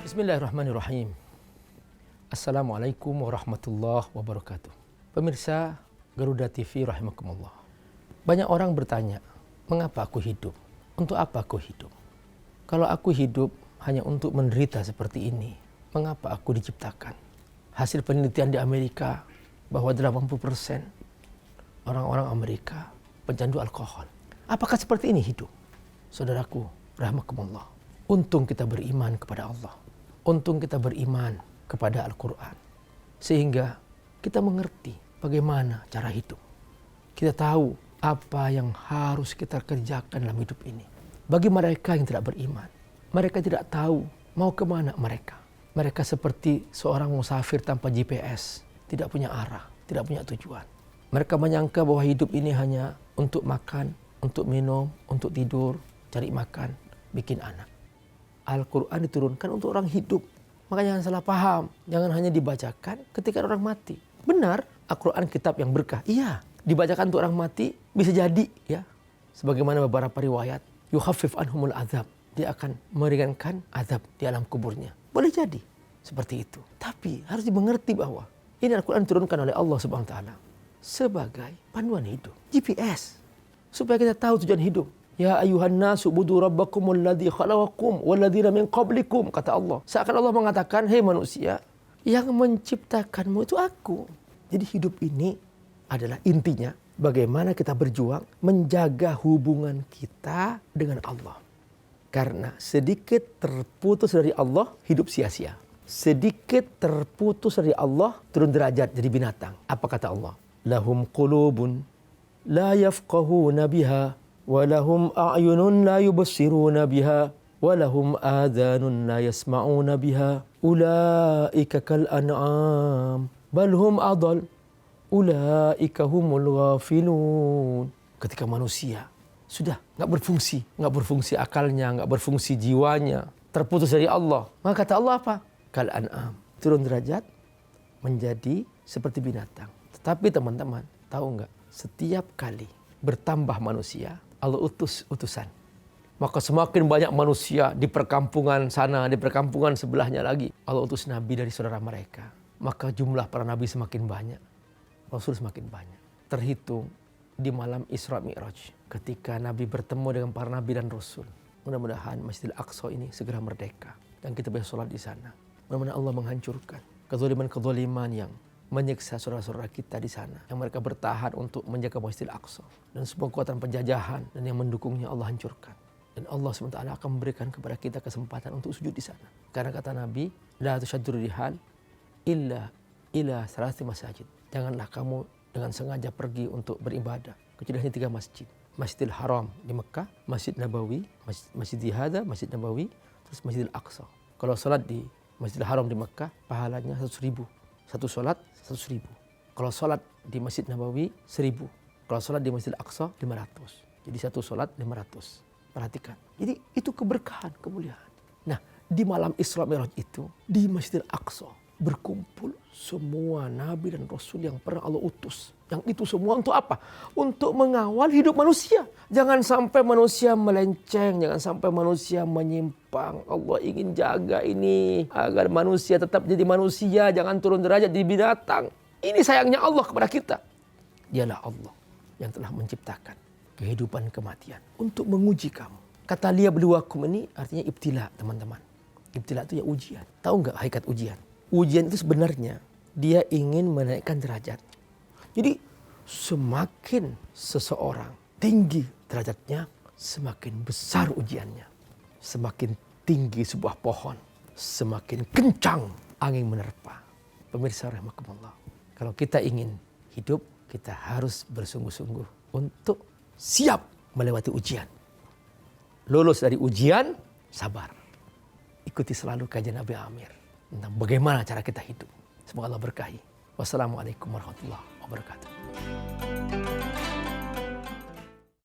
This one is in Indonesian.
Bismillahirrahmanirrahim. Assalamualaikum warahmatullahi wabarakatuh. Pemirsa Garuda TV rahimakumullah. Banyak orang bertanya, mengapa aku hidup? Untuk apa aku hidup? Kalau aku hidup hanya untuk menderita seperti ini, mengapa aku diciptakan? Hasil penelitian di Amerika bahwa 80% orang-orang Amerika pecandu alkohol. Apakah seperti ini hidup? Saudaraku, rahimakumullah. Untung kita beriman kepada Allah. Untung kita beriman kepada Al-Quran. Sehingga kita mengerti bagaimana cara hidup. Kita tahu apa yang harus kita kerjakan dalam hidup ini. Bagi mereka yang tidak beriman, mereka tidak tahu mau kemana mereka. Mereka seperti seorang musafir tanpa GPS, tidak punya arah, tidak punya tujuan. Mereka menyangka bahwa hidup ini hanya untuk makan, untuk minum, untuk tidur, cari makan, bikin anak. Al-Quran diturunkan untuk orang hidup. Maka jangan salah paham. Jangan hanya dibacakan ketika orang mati. Benar, Al-Quran kitab yang berkah. Iya, dibacakan untuk orang mati bisa jadi. Ya, sebagaimana beberapa riwayat. Yukhaffif anhumul azab. Dia akan meringankan azab di alam kuburnya. Boleh jadi seperti itu. Tapi harus dimengerti bahwa ini Al-Quran diturunkan oleh Allah Subhanahu wa Ta'ala sebagai panduan hidup. GPS. Supaya kita tahu tujuan hidup. Ya ayuhan nasu budu rabbakumul ladzi khalaqakum walladzina min qablikum, kata Allah. Seakan Allah mengatakan, hei manusia, yang menciptakanmu itu aku. Jadi hidup ini adalah intinya bagaimana kita berjuang menjaga hubungan kita dengan Allah. Karena sedikit terputus dari Allah, hidup sia-sia. Sedikit terputus dari Allah, turun derajat jadi binatang. Apa kata Allah? Lahum qulubun la yafqahuna biha walahum a'yunun la yubsiruna biha walahum adhanun la yasma'una biha ulaika kal an'am bal hum adall ulaika humul ghafilun. Ketika manusia sudah enggak berfungsi akalnya, enggak berfungsi jiwanya, terputus dari Allah, maka kata Allah apa? Kal an'am, turun derajat menjadi seperti binatang. Tetapi teman-teman tahu enggak, setiap kali bertambah manusia, Allah utus utusan. Maka semakin banyak manusia di perkampungan sana, di perkampungan sebelahnya lagi, Allah utus nabi dari saudara mereka. Maka jumlah para nabi semakin banyak, Rasul semakin banyak. Terhitung di malam Isra Mi'raj, ketika Nabi bertemu dengan para nabi dan Rasul. Mudah-mudahan Masjidil Aqsa ini segera merdeka dan kita bisa sholat di sana. Mudah-mudahan Allah menghancurkan kezaliman-kezaliman yang menyiksa saudara-saudara kita di sana, yang mereka bertahan untuk menjaga Masjidil Aqsa, dan semua kekuatan penjajahan dan yang mendukungnya Allah hancurkan. Dan Allah SWT akan memberikan kepada kita kesempatan untuk sujud di sana. Karena kata Nabi, la tushaddur rihal illa ila salasi masajid. Janganlah kamu dengan sengaja pergi untuk beribadah kecuali hanya 3 masjid. Masjidil Haram di Mekah, Masjid Nabawi, Masjid Hada, Masjid Nabawi, terus Masjidil Aqsa. Kalau salat di Masjidil Haram di Mekah, pahalanya 100.000. Satu sholat 100.000. Kalau sholat di Masjid Nabawi 1.000. Kalau sholat di Masjid Al-Aqsa 500. Jadi satu sholat 500. Perhatikan. Jadi itu keberkahan, kemuliaan. Nah, di malam Isra Mi'raj itu, di Masjid Al-Aqsa berkumpul semua nabi dan rasul yang pernah Allah utus. Yang itu semua untuk apa? Untuk mengawal hidup manusia. Jangan sampai manusia melenceng, jangan sampai manusia menyimpang. Allah ingin jaga ini agar manusia tetap jadi manusia, jangan turun derajat jadi binatang. Ini sayangnya Allah kepada kita. Dialah Allah yang telah menciptakan kehidupan kematian untuk menguji kamu. Kata liyabluwakum ini artinya ibtila, teman-teman. Ibtila itu ya ujian. Tahu nggak hakikat ujian? Ujian itu sebenarnya dia ingin menaikkan derajat. Jadi semakin seseorang tinggi derajatnya, semakin besar ujiannya. Semakin tinggi sebuah pohon, semakin kencang angin menerpa. Pemirsa rahimakumullah, kalau kita ingin hidup, kita harus bersungguh-sungguh untuk siap melewati ujian. Lulus dari ujian, sabar. Ikuti selalu kajian Nabi Amir tentang bagaimana cara kita hidup. Semoga Allah berkahi. Wassalamualaikum warahmatullahi wabarakatuh.